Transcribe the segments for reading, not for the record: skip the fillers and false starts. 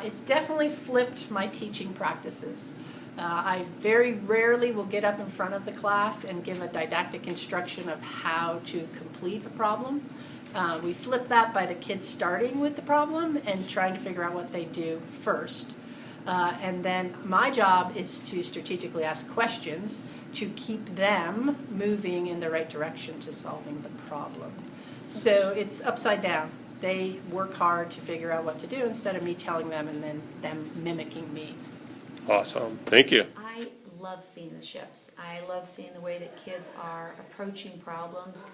It's definitely flipped my teaching practices. I very rarely will get up in front of the class and give a didactic instruction of how to complete a problem. We flip that by the kids starting with the problem and trying to figure out what they do first. And then my job is to strategically ask questions to keep them moving in the right direction to solving the problem. So it's upside down. They work hard to figure out what to do instead of me telling them and then them mimicking me. Awesome. Thank you. I love seeing the shifts. I love seeing the way that kids are approaching problems,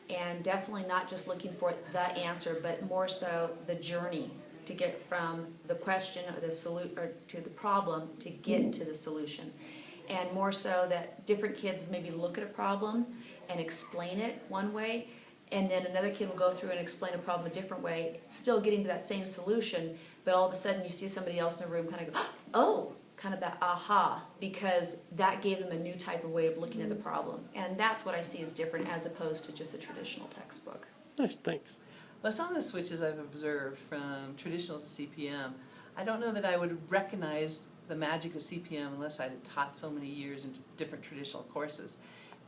and definitely not just looking for the answer, but more so the journey to get from the question or the solution or to the problem to get to the solution. And more so that different kids maybe look at a problem and explain it one way, and then another kid will go through and explain a problem a different way, still getting to that same solution, but all of a sudden you see somebody else in the room kind of go, oh, kind of that aha, because that gave them a new type of way of looking at the problem. And that's what I see as different as opposed to just a traditional textbook. Nice. Thanks. Well, some of the switches I've observed from traditional to CPM, I don't know that I would recognize the magic of CPM unless I had taught so many years in different traditional courses.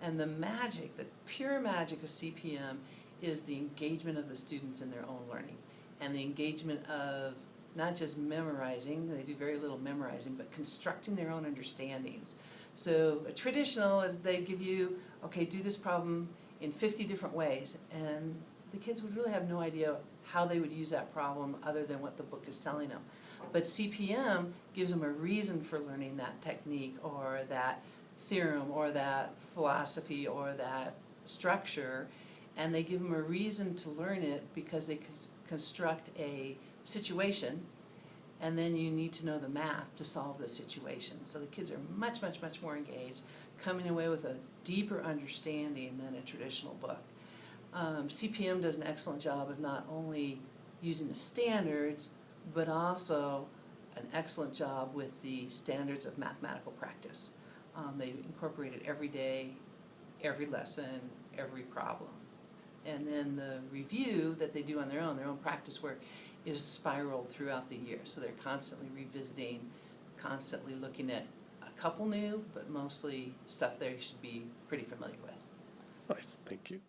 And the magic, the pure magic of CPM is the engagement of the students in their own learning, and the engagement of not just memorizing, they do very little memorizing, but constructing their own understandings. So a traditional, they give you, okay, do this problem in 50 different ways, and the kids would really have no idea how they would use that problem other than what the book is telling them. But CPM gives them a reason for learning that technique or that theorem or that philosophy or that structure, and they give them a reason to learn it because they construct a situation, and then you need to know the math to solve the situation. So the kids are much, much, much more engaged, coming away with a deeper understanding than a traditional book. CPM does an excellent job of not only using the standards, but also an excellent job with the standards of mathematical practice. They incorporate it every day, every lesson, every problem. And then the review that they do on their own practice work, is spiraled throughout the year. So they're constantly revisiting, constantly looking at a couple new, but mostly stuff they should be pretty familiar with. Nice. Thank you.